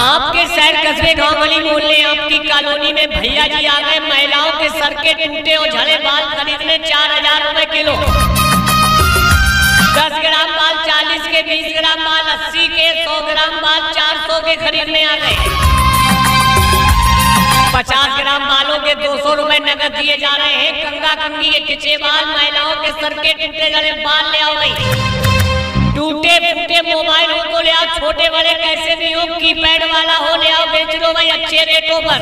आपके शहर कस्बे गांव गली मोहल्ले आपकी कॉलोनी में भैया जी आ गए। महिलाओं के सर के टूटे और झड़े बाल खरीदने 4000 रुपए किलो। 10 ग्राम बाल 40 के, 20 ग्राम बाल 80 के, 100 ग्राम बाल 400 के खरीदने आ गए। 50 ग्राम बालों के 200 रुपए नगद दिए जा रहे हैं। कंगा कंगी के खिंचे बाल, महिलाओं के सर के टूटे झड़े बाल ले आओ भाई। टूटे फूटे मोबाइल हो तो ले आओ, छोटे बड़े कैसे भी हो, कीपैड वाला हो ले आओ, बेच लो भाई अच्छे रेटों पर।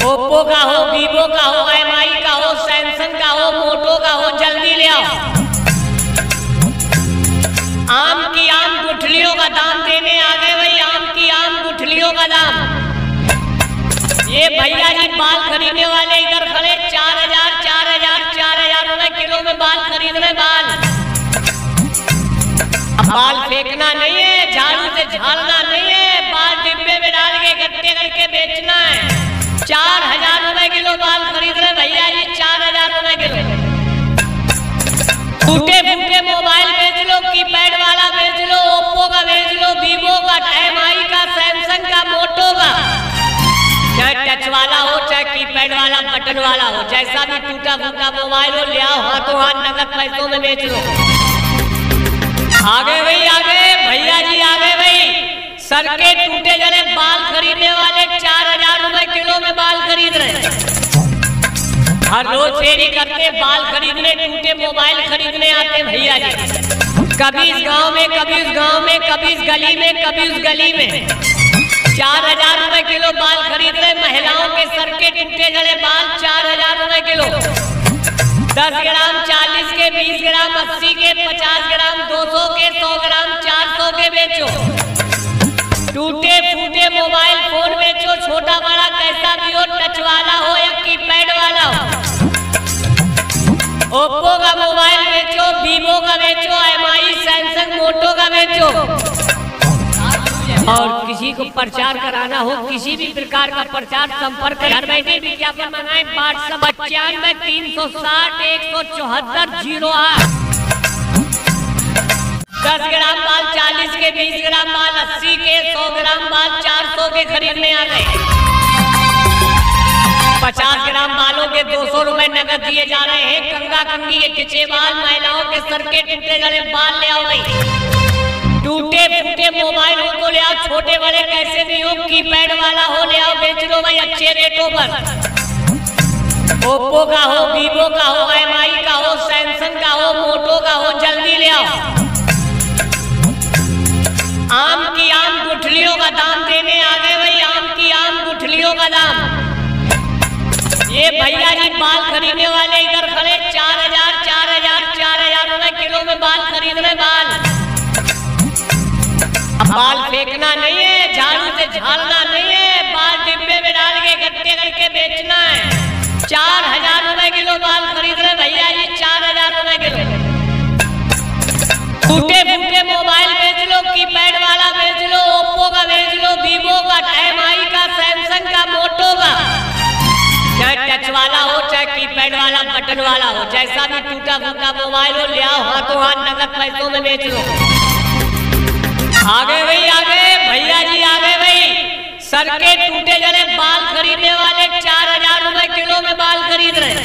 ओप्पो का हो, वीवो का हो, एमआई का हो, सैमसंग का हो, मोटो का हो, जल्दी ले आओ। आम की आम गुठलियों का दाम देने आ गए भाई। आम की आम गुठलियों का दाम। ये भैया जी बाल खरीदने वाले इधर खड़े 4000 रुपए किलो में बाल खरीद रहे। बाल फेंकना नहीं है, झाड़ू से झाड़ना नहीं है, बाल डिब्बे में डाल के इकट्ठे करके बेचना है। 4000 रुपए किलो बाल खरीद रहे भैया जी, 4000 रुपए किलो। टूटे फूटे मोबाइल बेच लो, कीपैड वाला बेच लो, ओप्पो का बेच लो, वीवो का, एमआई का, सैमसंग का, मोटो का, चाहे टच वाला हो, चाहे कीपैड वाला, बटन वाला हो, जैसा भी टूटा फूटा मोबाइल हो ले आओ, हाथों हाथ नगद पैसों में बेच लो। आगे भाई आगे, भैया जी आगे भाई। सर के टूटे जड़े बाल खरीदने वाले 4000 रुपए किलो में बाल खरीद रहे। हर रोज फेरी करते बाल खरीदने, टूटे मोबाइल खरीदने आते भैया जी। कभी इस गांव में, कभी उस गांव में, कभी इस गली में, कभी उस गली में। 4000 रुपए किलो बाल खरीद रहे। महिलाओं के सर के टूटे जड़े बाल 4000 रुपए किलो। 10 ग्राम 40 के, 20 ग्राम 80 के, 50 ग्राम 200 के, 100 ग्राम 400 के बेचो। टूटे फूटे मोबाइल फोन बेचो, छोटा बड़ा कैसा भी हो, टच वाला हो या कीपैड वाला हो। ओप्पो का मोबाइल बेचो, वीवो का बेचो, एमआई, सैमसंग, मोटो का बेचो। और किसी को प्रचार कराना हो, किसी भी प्रकार का प्रचार, संपर्क घर बैठे विज्ञापन मंगाए। WhatsApp 95 360 174 08। 10 ग्राम बाल 40 के, 20 ग्राम बाल 80 के, 100 ग्राम बाल 400 के खरीदने आ गए। 50 ग्राम बालों के 200 रुपए नगद दिए जा रहे हैं। कंगा कंगी के खिंचे बाल, महिलाओं के सर के टूटे झड़े बाल ले आओ भाई। टूटे फूटे मोबाइल हो तो ले आओ, छोटे बड़े कैसे भी हो, कीपैड वाला हो ले आओ, बेच लो भाई अच्छे रेटों पर। ओप्पो का हो, वीवो का हो, एमआई का हो, सैमसंग का हो, मोटो का हो, जल्दी ले आओ। आम की आम गुठलियों का दाम देने आ गए भाई। आम की आम गुठलियों का दाम। ये भैया जी बाल खरीदने वाले इधर खड़े 4000 रुपए किलो में बाल खरीद रहे। बाल फेंकना नहीं है, झाड़ू से झाड़ना नहीं है, बाल डिब्बे में डाल के इकट्ठे करके बेचना है। 4000 रुपए किलो बाल खरीद रहे भैया जी, 4000 रुपए किलो। टूटे फूटे मोबाइल बेच लो, कीपैड वाला बेच लो, ओप्पो का बेच लो, वीवो का, एमआई का, सैमसंग का, मोटो का, चाहे टच वाला हो, चाहे कीपैड वाला, बटन वाला हो, जैसा भी टूटा फूटा मोबाइल हो ले आओ, हाथों हाथ नगद पैसों में बेच लो। आगे भाई आगे, भैया जी आगे भाई। सर के टूटे जड़े बाल खरीदने वाले 4000 रुपए किलो में बाल खरीद रहे।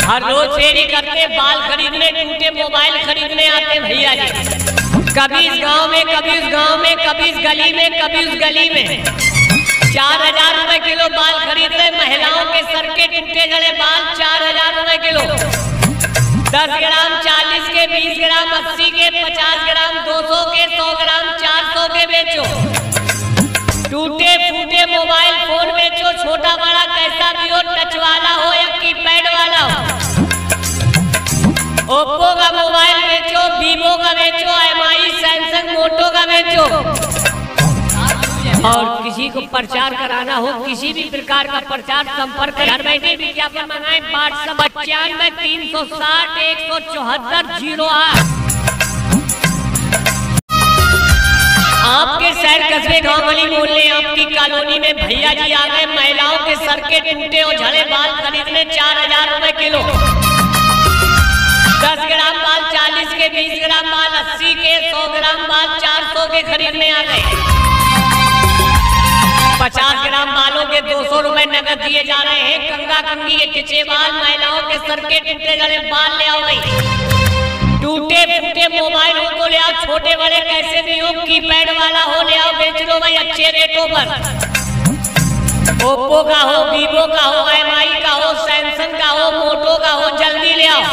हर रोज फेरी करते बाल खरीदने, टूटे मोबाइल खरीदने आते भैया जी। कभी इस गांव में, कभी उस गांव में, कभी इस गली में, कभी उस गली में। 4000 रुपए किलो बाल खरीद रहे। महिलाओं के सर के टूटे जड़े बाल 4000 रुपए किलो। 10 ग्राम 40 के, 20 ग्राम 80 के, 50 ग्राम 200 के, 100 ग्राम 400 के बेचो। टूटे फूटे मोबाइल फोन बेचो, छोटा बड़ा कैसा भी हो, टच वाला हो या कीपैड वाला हो। ओप्पो का मोबाइल बेचो, वीवो का बेचो, एमआई, सैमसंग, मोटो का बेचो। और किसी को प्रचार कराना हो, किसी भी प्रकार का प्रचार, संपर्क घर बैठे विज्ञापन मंगाए। WhatsApp 95 360 174 08। आपके शहर कस्बे गांव गली मोहल्ले आपकी कॉलोनी में भैया जी आ गए। महिलाओं के सर के टूटे और झड़े बाल खरीदने 4000 रुपए किलो। 10 ग्राम बाल 40 के, 20 ग्राम बाल 80 के, 100 ग्राम बाल 400 400 के खरीदने आ गए। 50 ग्राम बालों के 200 रुपए नगद दिए जा रहे हैं। कंगा कंगी के खिंचे बाल, महिलाओं के सर के टूटे गले बाल ले आओ भाई। टूटे फूटे मोबाइल हो तो ले आओ, छोटे बड़े कैसे भी हो, कीपैड वाला हो ले आओ, बेच लो भाई अच्छे रेटों पर। ओप्पो का हो, वीवो का हो, एमआई का हो, सैमसंग का हो, मोटो का हो, जल्दी ले आओ।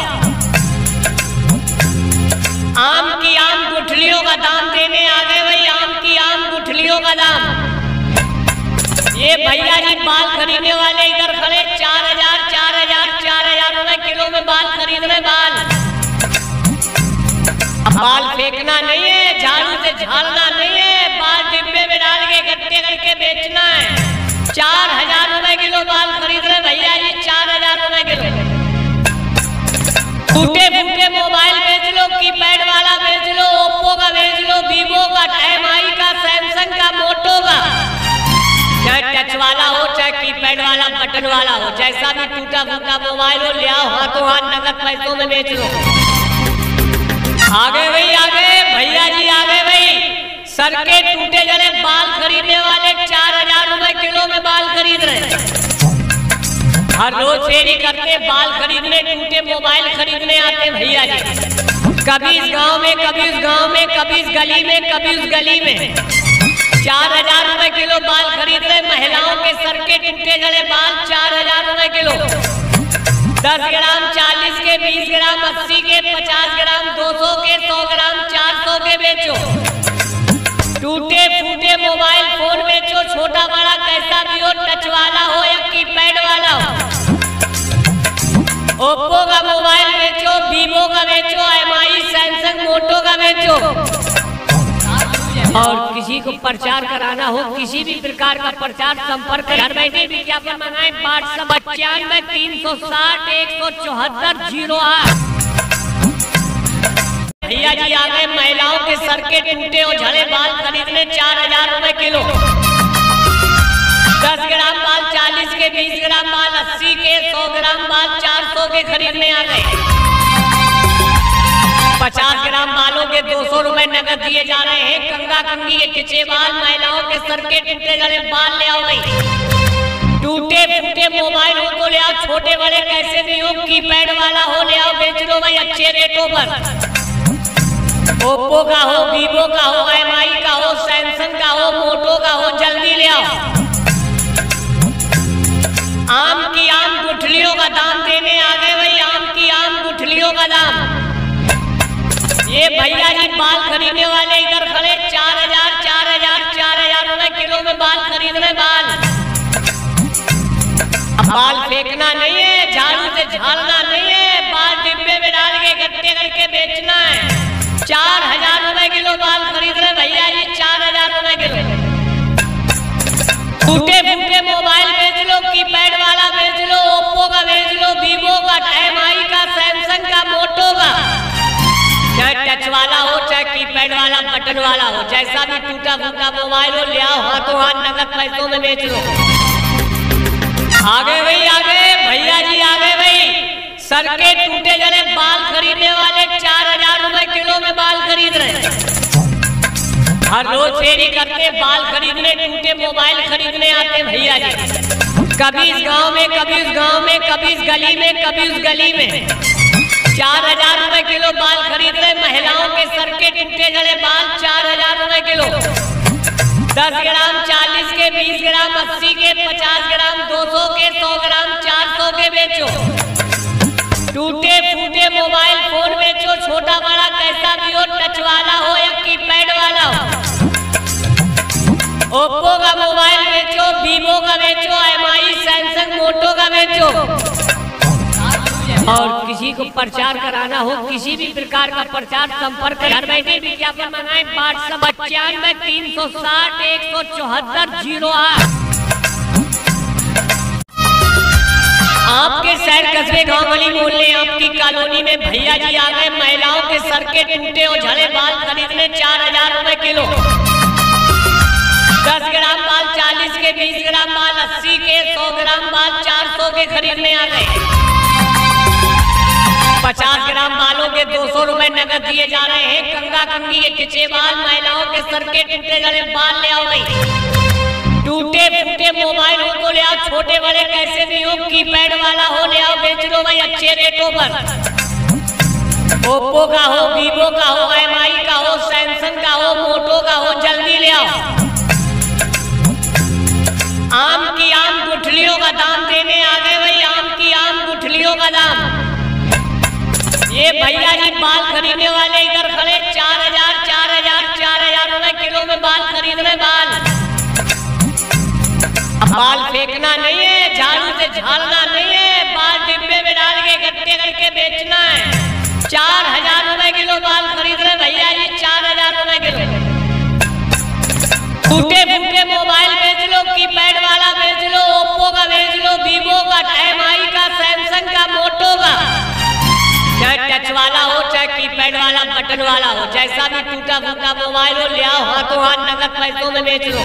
आम की आम गुठलियों का दाम देने आ गए भाई, आम की आम गुठलियों का दाम। ये भैया जी बाल खरीदने वाले इधर खड़े, 4,000 रुपए किलो में बाल खरीद रहे। बाल फेंकना नहीं है, झाड़ू से झाड़ना नहीं है, बाल डिब्बे में डाल के इकट्ठे करके बेचना है। 4,000 रुपए किलो बाल खरीद रहे भैया जी, 4,000 रुपए किलो। टूटे फूटे मोबाइल बेच लो, कीपैड वाला बेच लो, ओप्पो का बेच लो, वीवो का, एमआई का, सैमसंग का, मोटो का, चाहे टच वाला हो, चाहे कीपैड वाला, बटन वाला हो, जैसा भी टूटा फूटा मोबाइल हो ले आओ, हाथों हाथ नगद पैसों में बेच लो। आगे भाई आगे, भैया जी आगे भाई। सर के टूटे जले बाल खरीदने वाले 4,000 रुपए किलो में बाल खरीद रहे। हर रोज फेरी करते बाल खरीदने, टूटे मोबाइल खरीदने आते भैया जी। कभी इस गांव में, कभी उस गांव में, कभी इस गली में, कभी उस गली में। 4,000 रुपए किलो बाल खरीद रहे। महिलाओं के सर के टूटे जले बाल 4,000 रुपए किलो। 10 ग्राम 40 के, 20 ग्राम 80 के, 50 ग्राम 200 के, 100 ग्राम 400 के बेचो। टूटे फूटे मोबाइल फोन बेचो, छोटा बड़ा कैसा भी हो, टच वाला हो या कीपैड वाला हो। ओप्पो का मोबाइल बेचो, वीवो का बेचो, एमआई, सैमसंग, मोटो का बेचो। और किसी को प्रचार कराना हो, किसी भी प्रकार का प्रचार, संपर्क घर बैठे विज्ञापन मंगाए। WhatsApp 95 360 174 08। भैया जी आ गए, महिलाओं के सर के टूटे और झड़े बाल खरीदने 4,000 रुपए किलो। 10 ग्राम बाल 40 के, 20 ग्राम बाल 80 के, 100 ग्राम बाल 400 के खरीदने आ गए। 50 ग्राम बालों के 200 रुपए नगद दिए जा रहे हैं। कंगा कंगी के खिंचे बाल, महिलाओं के सर के टूटे गले बाल ले आओ भाई। टूटे फूटे मोबाइल हो तो ले आओ, छोटे बड़े कैसे भी हो, कीपैड वाला हो ले आओ, बेच लो भाई अच्छे रेटों पर। ओप्पो का हो, वीवो का हो, एमआई का हो, सैमसंग का हो, मोटो का हो, जल्दी ले आओ। आम की आम गुठलियों का दाम देने आ गए भाई, आम की आम गुठलियों का दाम। ये भैया जी बाल खरीदने वाले इधर खड़े, 4,000 रुपए किलो में बाल खरीद रहे। बाल फेंकना नहीं है, झाड़ू से झाड़ना नहीं है, बाल डिब्बे में डाल के इकट्ठे करके बेचना है। 4,000 रुपए किलो बाल खरीद रहे भैया जी, 4,000 रुपए किलो। टूटे फूटे मोबाइल बेच लो, कीपैड वाला बेच लो, ओप्पो का बेच लो, वीवो का, एमआई का, सैमसंग का, मोटो का, चाहे टच वाला हो, चाहे कीपैड वाला, बटन वाला हो, जैसा भी टूटा फूटा मोबाइल हो ले आओ, हाथों हाथ नगद पैसों में बेच लो। आगे भाई आगे, भैया जी आगे भाई। सर के टूटे जले बाल खरीदने वाले 4,000 रुपए किलो में बाल खरीद रहे। हर रोज फेरी करते बाल खरीदने, टूटे मोबाइल खरीदने आते भैया जी। कभी इस गांव में, कभी उस गांव में, कभी इस गली में, कभी उस गली में। 4,000 रुपए किलो बाल खरीद रहे। महिलाओं के सर के टूटे जले बाल 4,000 रुपए किलो। 10 ग्राम 40 के, 20 ग्राम 80 के, 50 ग्राम 200 के, 100 ग्राम 400 के बेचो। टूटे फूटे मोबाइल फोन बेचो, छोटा बड़ा कैसा भी हो, टच वाला हो या कीपैड वाला हो। ओप्पो का मोबाइल बेचो, वीवो का बेचो, एमआई, सैमसंग, मोटो का बेचो। और किसी को प्रचार कराना हो, किसी भी प्रकार का प्रचार, संपर्क घर बैठे विज्ञापन मंगाए। WhatsApp 95 360 174 08। आपके शहर, कस्बे, गांव, गली, मोहल्ले, आपकी कॉलोनी में भैया जी आ गए, महिलाओं के सर के टूटे और झड़े बाल खरीदने 4,000 रुपए किलो। 10 ग्राम बाल 40 के, 20 ग्राम बाल 80 के, 100 ग्राम बाल 400 के खरीदने आ गए। 50 ग्राम बालों के 200 रुपए नगद दिए जा रहे हैं। कंगा कंगी के खिंचे बाल, महिलाओं के सर के टूटे जड़े बाल ले आओ भाई। टूटे फूटे मोबाइल हो तो ले आओ, छोटे बड़े कैसे भी हो, कीपैड वाला हो ले आओ, बेच लो भाई अच्छे रेटों पर। ओप्पो का हो, वीवो का हो, एमआई का हो, सैमसंग का हो, मोटो का हो, जल्दी ले आओ। आम की आम गुठलियों का दाम देने आ गए भाई, आम की आम गुठलियों का दाम। ये भैया जी बाल खरीदने वाले इधर खड़े, 4,000 रुपए किलो में बाल खरीद रहे। बाल फेंकना नहीं है, झाड़ू से झाड़ना नहीं है, बाल डिब्बे में डाल के इकट्ठे करके बेचना है। 4,000 रुपए किलो बाल खरीद रहे भैया जी, 4,000 रुपए किलो। टूटे फूटे मोबाइल बेच लो, कीपैड वाला बेच लो, ओप्पो का बेच लो, वीवो का, एमआई का, सैमसंग का, मोटो का। चाहे टच वाला हो, चाहे कीपैड वाला, बटन वाला हो, जैसा भी टूटा फूटा मोबाइल हो ले आओ, हाथों हाथ नगद पैसों में बेच लो।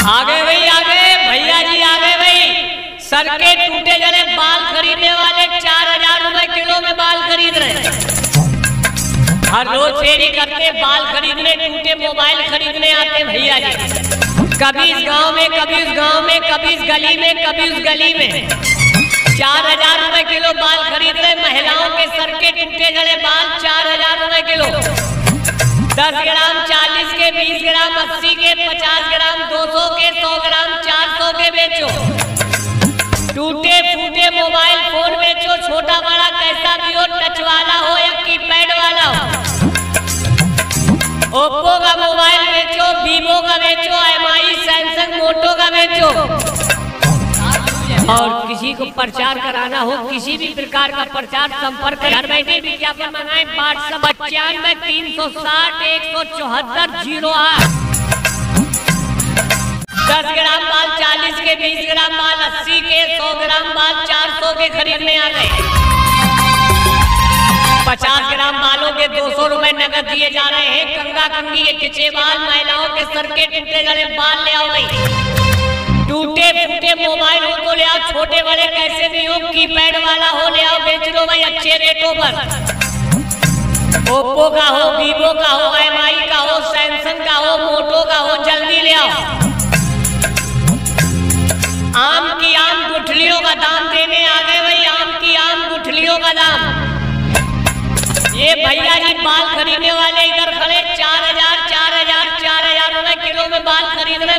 आगे भाई आगे, भैया जी आगे भाई। सर के टूटे जड़े बाल खरीदने वाले 4,000 रुपए किलो में बाल खरीद रहे। हर रोज फेरी करते बाल खरीदने, टूटे मोबाइल खरीदने आते भैया जी। कभी इस गांव में, कभी उस गांव में, कभी इस गली में, कभी उस गली में। 4,000 रुपए किलो बाल खरीद रहे। महिलाओं के सर के टूटे जड़े बाल 4,000 रुपए किलो। 10 ग्राम 40 के, 20 ग्राम 80 के, 50 ग्राम 200 के, 100 ग्राम 400 के बेचो। टूटे फूटे मोबाइल फोन बेचो, छोटा बड़ा कैसा भी हो, टच वाला हो या कीपैड वाला हो। ओप्पो का मोबाइल बेचो, वीवो का बेचो, एमआई, सैमसंग, मोटो का बेचो। और किसी को प्रचार कराना हो, किसी भी प्रकार का प्रचार, संपर्क घर बैठे विज्ञापन मंगाए। WhatsApp 95 360 174 08। 10 ग्राम बाल 40 के, 20 ग्राम बाल 80 के, 100 ग्राम बाल 400 के खरीदने आ गए। 50 ग्राम बालों के 200 रुपए नगद दिए जा रहे हैं। कंगा कंगी के खिंचे बाल, महिलाओं के सर के टूटे जड़े बाल ले आओ भाई। टूटे फूटे मोबाइल हो तो ले आओ, छोटे बड़े कैसे भी हो, कीपैड वाला हो ले आओ, बेच लो भाई अच्छे रेटों पर। ओप्पो का हो, वीवो का हो, एमआई का हो, सैमसंग का हो, मोटो का हो, जल्दी ले आओ। आम की आम गुठलियों का दाम देने आ गए भाई, आम की आम गुठलियों का दाम। ये भैया जी बाल खरीदने वाले इधर खड़े, 4,000 रुपए किलो में बाल खरीद रहे।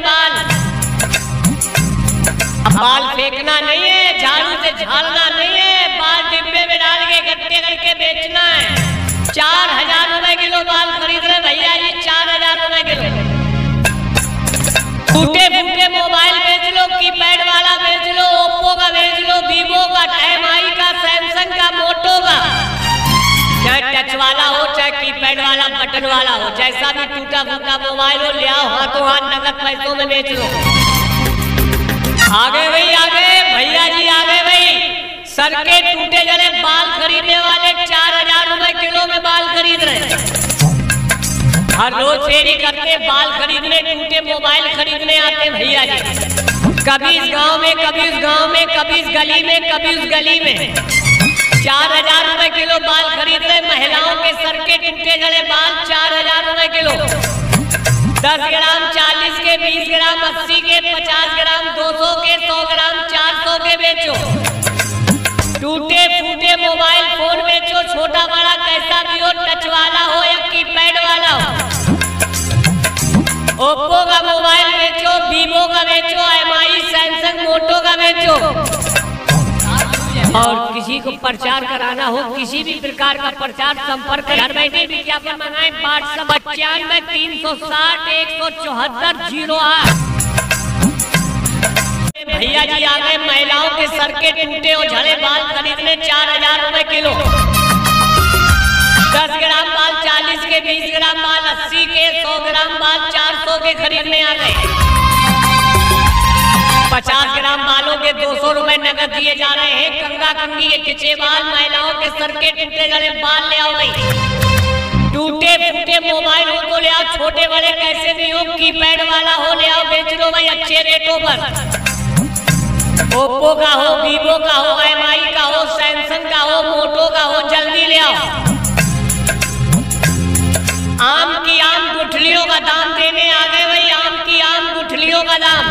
बाल फेंकना नहीं है, झाड़ू से झाड़ना नहीं है, बाल डिब्बे में डाल के इकट्ठे करके बेचना है। 4,000 रुपए किलो बाल खरीद रहे भैया जी, 4,000 रुपए किलो। टूटे फूटे मोबाइल बेच लो, कीपैड वाला बेच लो, ओप्पो का बेच लो, वीवो का, एमआई का, सैमसंग का, मोटो का। चाहे टच वाला हो, चाहे कीपैड वाला, बटन वाला हो, जैसा भी टूटा फूटा मोबाइल हो ले आओ, हाथों हाथ नगद पैसों में बेच लो। आगे भाई आगे, भैया जी आगे भाई। सर के टूटे जड़े बाल खरीदने वाले 4,000 रुपए किलो में बाल खरीद रहे। हर रोज फेरी करते बाल खरीदने, टूटे मोबाइल खरीदने आते भैया जी। कभी इस गांव में, कभी उस गांव में, कभी इस गली में, कभी उस गली में। 4,000 रुपए किलो बाल खरीद रहे। महिलाओं के सर के टूटे जड़े बाल 4,000 रुपए किलो। 10 ग्राम 40 के, 20 ग्राम 80 के, 50 ग्राम 200 के, 100 ग्राम 400 के बेचो। टूटे फूटे मोबाइल फोन बेचो, छोटा बड़ा कैसा भी हो, टच वाला हो या कीपैड वाला हो। ओप्पो का मोबाइल बेचो, वीवो का बेचो, एमआई, सैमसंग, मोटो का बेचो। और किसी को प्रचार कराना हो, किसी भी प्रकार का प्रचार, संपर्क घर बैठे विज्ञापन मंगाए। WhatsApp 95 360 174 08। भैया जी आ गए। महिलाओं के सर के टूटे और झड़े बाल खरीदने 4,000 रुपए किलो। 10 ग्राम बाल 40 के, 20 ग्राम बाल 80 के, 100 ग्राम बाल 400 के खरीदने आ गए। 50 ग्राम बालों के 200 रुपए नगद दिए जा रहे हैं। कंगा कंगी के खिंचे बाल, महिलाओं के सर के टूटे जड़े बाल ले आओ भाई। टूटे फूटे मोबाइल हो तो ले आओ, छोटे बड़े कैसे भी हो, कीपैड वाला हो ले आओ, बेच लो भाई अच्छे रेटों पर। ओप्पो का हो, वीवो का हो, एमआई का हो, सैमसंग का हो, मोटो का हो, जल्दी ले आओ। आम की आम गुठलियों का दाम देने आ गए भाई, आम की आम गुठलियों का दाम।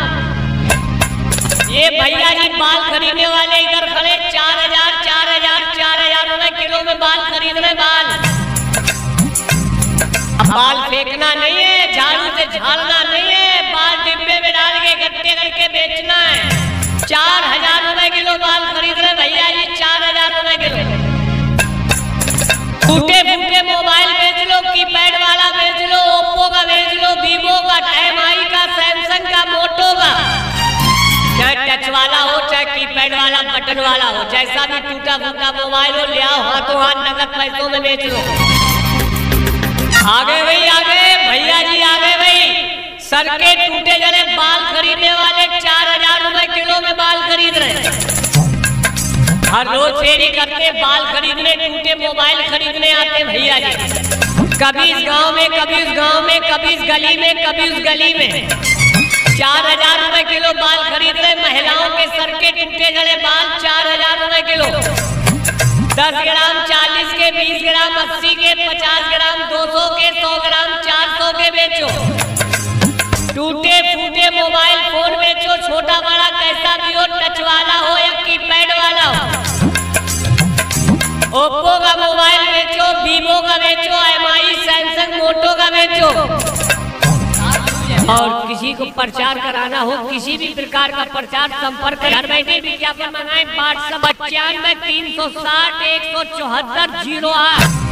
ये भैया जी बाल खरीदने वाले इधर खड़े 4,000 रुपए किलो में बाल खरीद रहे। बाल फेंकना नहीं है, झाड़ू से झाड़ना नहीं है, बाल डिब्बे में डाल के इकट्ठे करके बेचना है। 4,000 रुपए किलो बाल खरीद रहे भैया जी, 4,000 रुपए किलो। टूटे फूटे मोबाइल बेच लो, कीपैड वाला बेच लो, ओप्पो का बेच लो, वीवो का, एमआई का, सैमसंग का, मोटो का, चाहे टच वाला हो, चाहे कीपैड वाला, बटन वाला हो, जैसा भी टूटा फूटा मोबाइल हो, ले आओ, हाथों हाथ नगद पैसों में बेच लो। आगे भाई, आगे भैया जी, आगे भाई। सर के टूटे जले बाल खरीदने वाले 4,000 रुपए किलो में बाल खरीद रहे। हर रोज फेरी करते, बाल खरीदने, टूटे मोबाइल खरीदने आते भैया जी। कभी इस गांव में, कभी उस गांव में, कभी इस गली में, कभी उस गली में। 4,000 रुपए किलो बाल खरीद रहे। महिलाओं के सर के टूटे जड़े बाल 4,000 रुपए किलो। 10 ग्राम, 40 के, 20 ग्राम, 80 के, 50 ग्राम, 200 के, 100 ग्राम, 400 के बेचो। टूटे फूटे मोबाइल फोन बेचो, छोटा बड़ा कैसा भी हो, टच वाला हो या कीपैड वाला हो। ओप्पो का मोबाइल बेचो, वीवो का बेचो, एमआई, सैमसंग, मोटो का बेचो। और किसी को प्रचार कराना हो, किसी भी प्रकार का प्रचार, संपर्क घर बैठे विज्ञापन मंगाए। WhatsApp 95 360 174 08।